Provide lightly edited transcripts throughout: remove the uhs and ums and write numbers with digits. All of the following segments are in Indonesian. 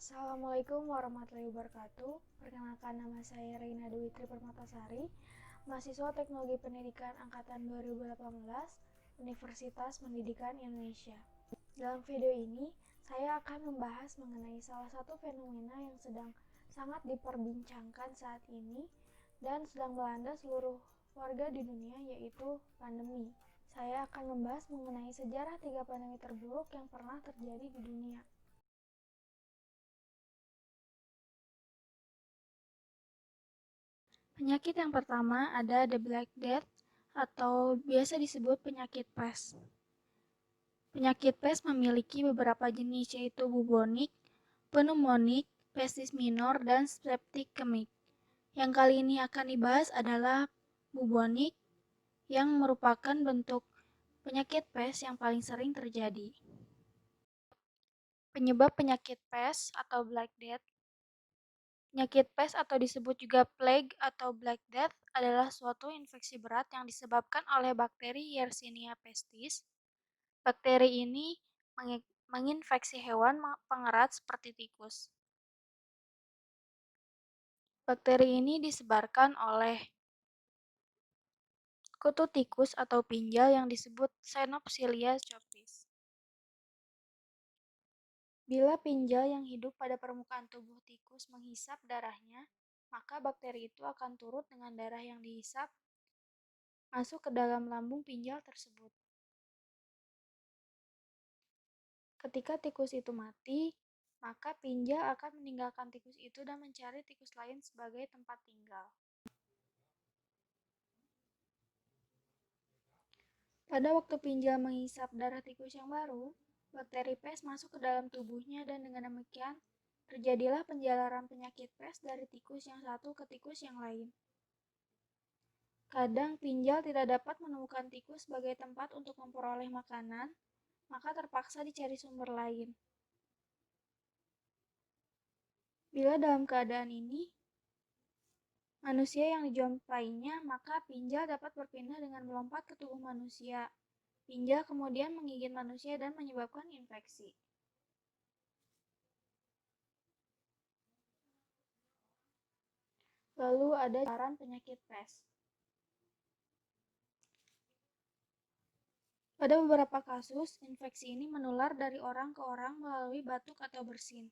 Assalamualaikum warahmatullahi wabarakatuh. Perkenalkan, nama saya Reina Dwi Tripermatasari, mahasiswa Teknologi Pendidikan Angkatan 2018, Universitas Pendidikan Indonesia. Dalam video ini, saya akan membahas mengenai salah satu fenomena yang sedang sangat diperbincangkan saat ini dan sedang melanda seluruh warga di dunia, yaitu pandemi. Saya akan membahas mengenai sejarah 3 pandemi terburuk yang pernah terjadi di dunia. Penyakit yang pertama ada The Black Death atau biasa disebut penyakit pes. Penyakit pes memiliki beberapa jenis, yaitu bubonik, pneumonik, pestis minor, dan streptococcus. Yang kali ini akan dibahas adalah bubonik, yang merupakan bentuk penyakit pes yang paling sering terjadi. Penyebab penyakit pes atau Black Death. Penyakit pes atau disebut juga plague atau Black Death adalah suatu infeksi berat yang disebabkan oleh bakteri Yersinia pestis. Bakteri ini menginfeksi hewan pengerat seperti tikus. Bakteri ini disebarkan oleh kutu tikus atau pinjal yang disebut Xenopsilia coptis. Bila pinjal yang hidup pada permukaan tubuh tikus menghisap darahnya, maka bakteri itu akan turut dengan darah yang dihisap masuk ke dalam lambung pinjal tersebut. Ketika tikus itu mati, maka pinjal akan meninggalkan tikus itu dan mencari tikus lain sebagai tempat tinggal. Pada waktu pinjal menghisap darah tikus yang baru, bakteri pes masuk ke dalam tubuhnya dan dengan demikian terjadilah penjalaran penyakit pes dari tikus yang satu ke tikus yang lain. Kadang pinjal tidak dapat menemukan tikus sebagai tempat untuk memperoleh makanan, maka terpaksa dicari sumber lain. Bila dalam keadaan ini, manusia yang dijumpainya, maka pinjal dapat berpindah dengan melompat ke tubuh manusia. Pinjal kemudian menggigit manusia dan menyebabkan infeksi. Lalu ada penularan penyakit pes. Pada beberapa kasus, infeksi ini menular dari orang ke orang melalui batuk atau bersin.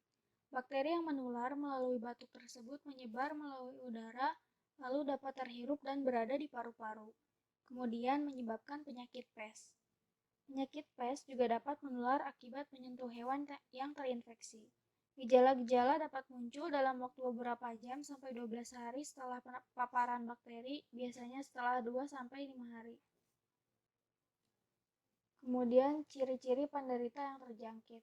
Bakteri yang menular melalui batuk tersebut menyebar melalui udara, lalu dapat terhirup dan berada di paru-paru, kemudian menyebabkan penyakit pes. Penyakit pes juga dapat menular akibat menyentuh hewan yang terinfeksi. Gejala-gejala dapat muncul dalam waktu beberapa jam sampai 12 hari setelah paparan bakteri, biasanya setelah 2-5 hari. Kemudian, ciri-ciri penderita yang terjangkit.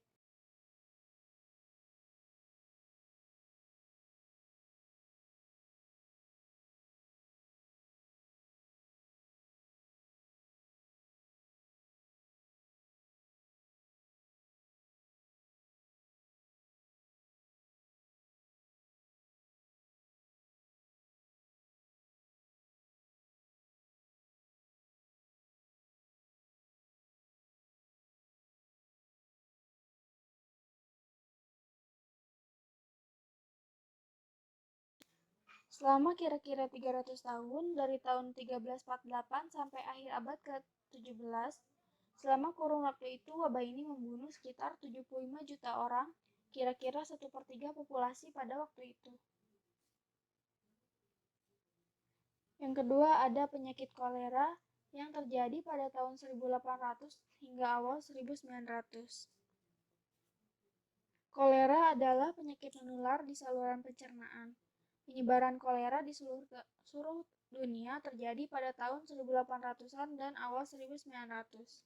Selama kira-kira 300 tahun, dari tahun 1348 sampai akhir abad ke-17, selama kurun waktu itu wabah ini membunuh sekitar 75 juta orang, kira-kira 1/3 populasi pada waktu itu. Yang kedua ada penyakit kolera yang terjadi pada tahun 1800 hingga awal 1900. Kolera adalah penyakit menular di saluran pencernaan. Penyebaran kolera di seluruh dunia terjadi pada tahun 1800-an dan awal 1900.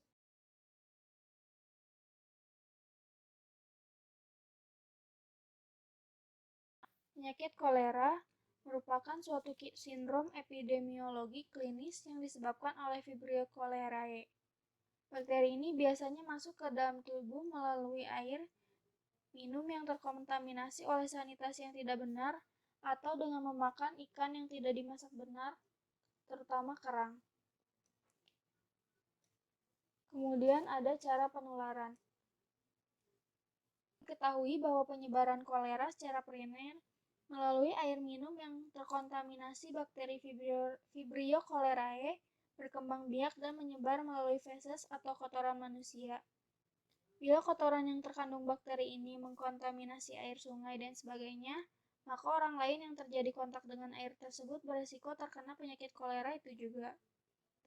Penyakit kolera merupakan suatu sindrom epidemiologi klinis yang disebabkan oleh Vibrio cholerae. Bakteri ini biasanya masuk ke dalam tubuh melalui air minum yang terkontaminasi oleh sanitasi yang tidak benar atau dengan memakan ikan yang tidak dimasak benar, terutama kerang. Kemudian ada cara penularan. diketahui bahwa penyebaran kolera secara primer melalui air minum yang terkontaminasi bakteri Vibrio cholerae berkembang biak dan menyebar melalui feses atau kotoran manusia. Bila kotoran yang terkandung bakteri ini mengkontaminasi air sungai dan sebagainya, maka orang lain yang terjadi kontak dengan air tersebut berisiko terkena penyakit kolera itu juga.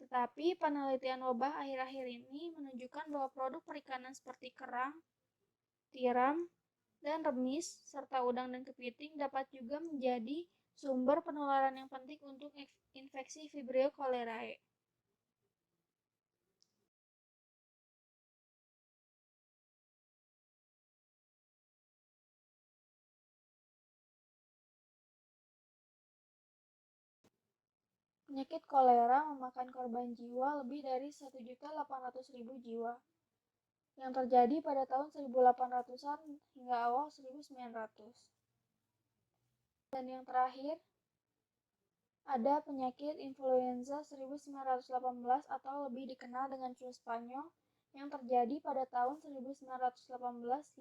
Tetapi penelitian wabah akhir-akhir ini menunjukkan bahwa produk perikanan seperti kerang, tiram, dan remis, serta udang dan kepiting dapat juga menjadi sumber penularan yang penting untuk infeksi Vibrio cholerae. Penyakit kolera memakan korban jiwa lebih dari 1.800.000 jiwa yang terjadi pada tahun 1800-an hingga awal 1900. Dan yang terakhir, ada penyakit influenza 1918 atau lebih dikenal dengan flu Spanyol yang terjadi pada tahun 1918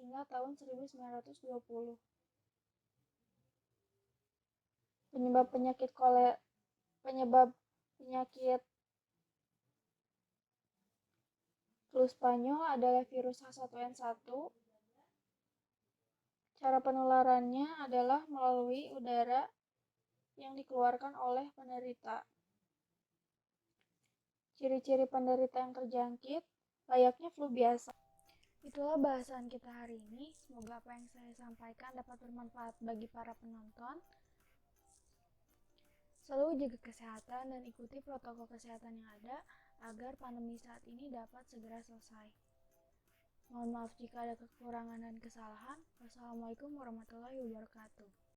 hingga tahun 1920. Penyebab penyakit flu Spanyol adalah virus H1N1. Cara penularannya adalah melalui udara yang dikeluarkan oleh penderita. Ciri-ciri penderita yang terjangkit layaknya flu biasa. Itulah bahasan kita hari ini. Semoga apa yang saya sampaikan dapat bermanfaat bagi para penonton. Selalu jaga kesehatan dan ikuti protokol kesehatan yang ada agar pandemi saat ini dapat segera selesai. Mohon maaf jika ada kekurangan dan kesalahan. Wassalamualaikum warahmatullahi wabarakatuh.